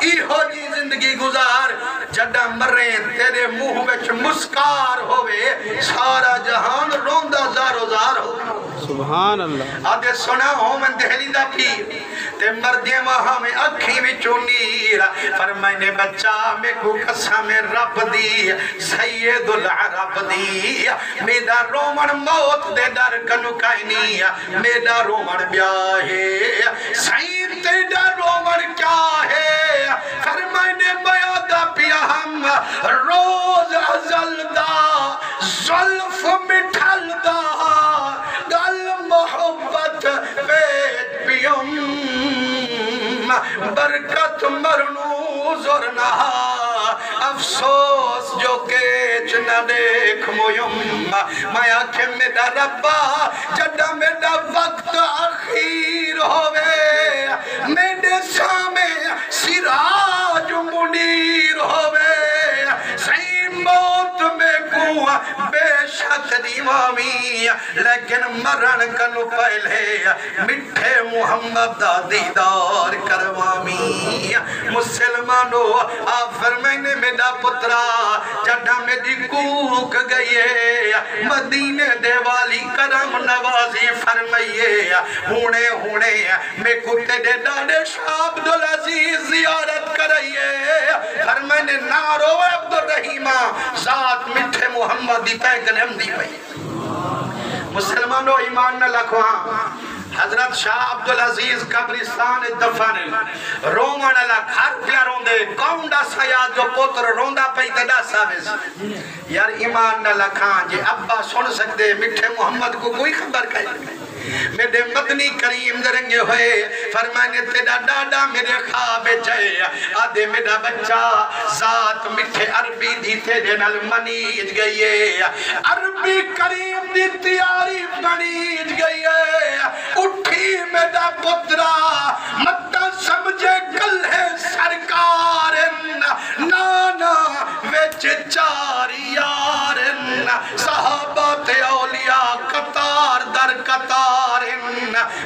ایہو جی زندگی گزار جڈا مرے تیرے منہ وچ مسکار ہوئے سارا جہان روندہ زارو زار ہوئے سبحان اللہ آدھے سنا ہوں من دہلی دا پیر تے مردیں وہاں میں اکھی میں چونیر فرمائنے بچہ میں کو قسم رب دی سید العرب دی میرا رومن موت دے در کنو کائنی میرا رومن بیاہے سید تیرا رومن کیا ہے فرمائنے بیادہ پیا ہم روز ازل دا ظلف مٹھل دا گل محبت بیت پیم برکت مرنو زرنا افسوس جو کیچ نہ دیکھ مویم میں آنکھیں میرا ربا جڈا میرا وقت اخیر ہوئے میرے سامنے سراج منیر ہوئے صحیح موت میں کو بے شک دیوامی لیکن مرن کنو پہلے مٹھے محمد دا دیدار کروامی مسلمانو آفر میں نے میرا پترا جڈا میری کوک گئیے مدینے دے والی کرم نوازی فرمائیے ہونے میں کتے دے ڈاڑے شاہ عبدالعزیز زیارت کرائیے فرمائنے نارو عبدالرحیمہ ذات مٹھے محمد دی پیغن ہم دی پئی مسلمانوں ایمان نہ لکھواں حضرت شاہ عبدالعزیز قبرستان دفن رومن اللہ گھر پیا روندے کونڈا سیاد جو پوتر روندا پئی تدا سامز یار ایمان نہ لکھاں جے ابا سن سکتے مٹھے محمد کو کوئی خبر کہیں میرے مدنی کریم درنگے ہوئے فرمانے تیرا ڈاڈا میرے خواب چاہے آدھے میرا بچہ ذات مٹھے عربی دی تیرے نل منیج گئیے عربی کریم دی تیاری منیج گئیے اٹھی میرا پترا مدہ سمجھے کل ہے سرکارن نانا ویچ چاری یارن صحابات اولیاء قطار در قطار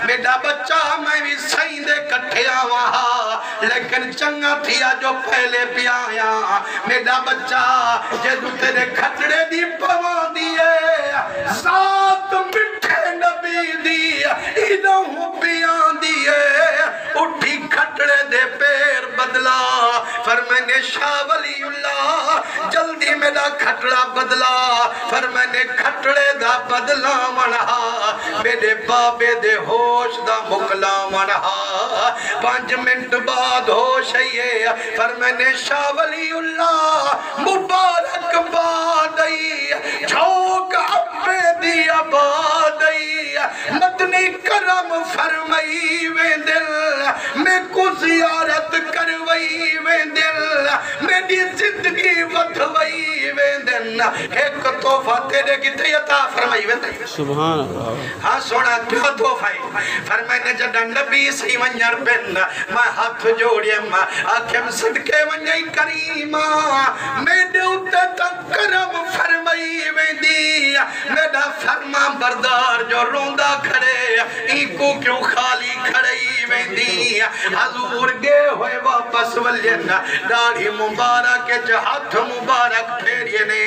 میرا بچہ میں بھی سائیں دے کٹھیا وہاں لیکن چنگا تھیا جو پہلے پی آیا میرا بچہ جدو تیرے کھٹڑے دی پوان دیئے ذات مٹھے نبی دی انہوں پیان دیئے اٹھی کھٹڑے دے پیر بدلا فرمائنے شاہ ولی اللہ جلدی میرا کھٹڑا بدلا فرمائنے کھٹڑے دا بدلا منہا میرے بابے دے ہوش دا مکلا منہا 5 منٹ بعد ہوش ہے فرمائنے شاہ ولی اللہ مبارک بادئی جھوک اپے دیا بادئی مدنی کرم فرمائی وے دل میں کو زیارت کروئی وے دل میری زندگی بدھوئی وے دل ایک توفہ تیرے کی تیتا فرمائی وے دل سبحان اللہ ہاں سونا کیا توفہ فرمائنے جڑا نبی سی منیر بن میں ہاتھ جوڑیم آکھم صدقے منی کریمہ میرے اتے تک کرم فرمائی وے دی میرا فرما بردار جو روندہ کھڑے ایکو کیوں خالی کھڑی وے دی حضور گے ہوئے واپس ولین داڑھی مبارک ہاتھ مبارک پھیریے نے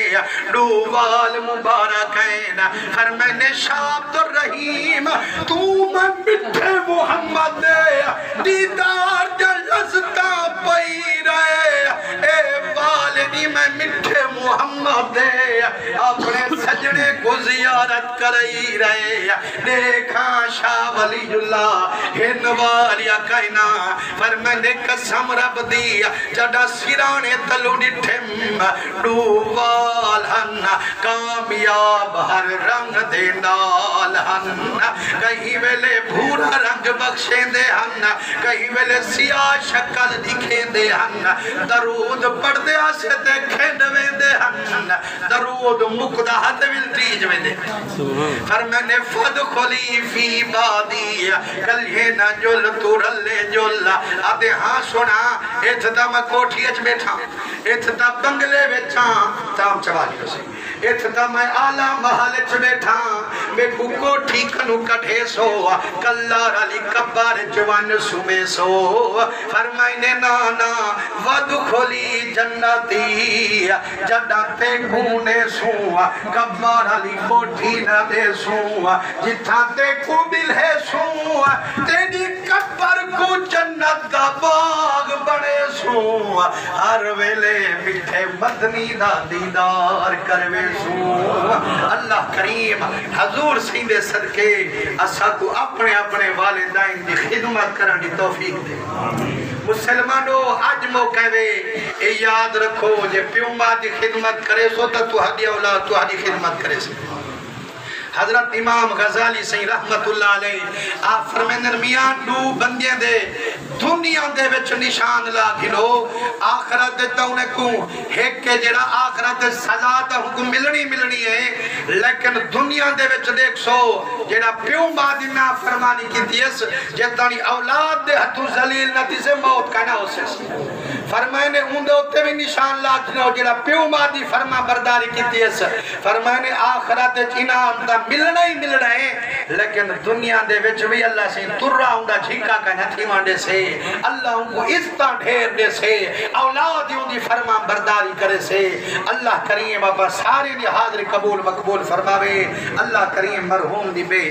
ڈووال مبارک ہیں فرمائنے شاہ عبدالرحیم تو میں مٹھے محمد دیدار جلستا پئی رہے اے والدی میں مٹھے محمد اپنے سجنے کو زیارت کرائی رہے دیکھا شاہ ولی اللہ ہنوالیا کائنا فرمائنے قسم رب دی جڑا سرانے تلو ڈٹھم ڈووال ہن کامیاب ہر رنگ دے نال ہن کہیں ویلے بھورا رنگ بخشیں دے ہن کہیں ویلے سیاہ شکل دکھیں دے ہن درود پڑھ دے آسے تے کھینڈ وے دے ہن درود مقدہ حد ویلٹیج وے دے فرمانے فدخلی فی بادی کل یہ نہ جل تو رلے جل آدھے ہاں سنا اتھتا میں کوٹھی اچ بیٹھا اتھتا بنگلے بیٹھا تام چوالی سے اتنا میں آلہ محل چ بیٹھا میں بکو ٹھیک نو کٹھے سو کلار علی کبار جوان سمے سو فرمائنے نانا ود کھولی جنتی جنتے گھونے سو کبار علی کوٹھی نہ دے سو جتھا تے کو مل ہے سو تیری کبر کو جنت دا باغ بڑے سو ہر ویلے مٹھے مدنی دا دیدار کروے سو اللہ کریم حضور سیندے صدقے اسا کو اپنے اپنے والدین دی خدمت کرن دی توفیق دے مسلمانوں آج موقع وے اے یاد رکھو جے پیو ماں دی خدمت کرے سو تو ہدی اولاد تو ہدی خدمت کرے سو حضرت امام غزالی سہی رحمت اللہ علیہ آپ فرمینر میاں دو بندیاں دے دنیا دے وچ نشان لا گھنو آخرت دے تو انہیں کو ایک کے جڑا آخرت دے سزا تا حکم ملنی ہے لیکن دنیا دے وچ دیکھ سو جڑا پیو ماں دی نا فرمانی کی دیس جتانی اولاد دے ہتھو ذلیل نتی سے موت کا نہ ہو سے فرمائنے ان دے ہوتے بھی نشان لا گھنو جڑا پیو ماں دی فرما برداری کی دیس فرمائنے آخرت دے انعام دا ملنا ہی ملنا ہے لیکن دنیا دے وچ بھی اللہ سے ترہ ہوندا جھنکا کا نتھی مانڈے سے اللہ ان کو عزتاں ڈھیر دے سے اولاد ان دی فرما برداری کرے سے اللہ کریم ابا سارے دی حاضر قبول مقبول فرماوے اللہ کریم مرحوم دی بے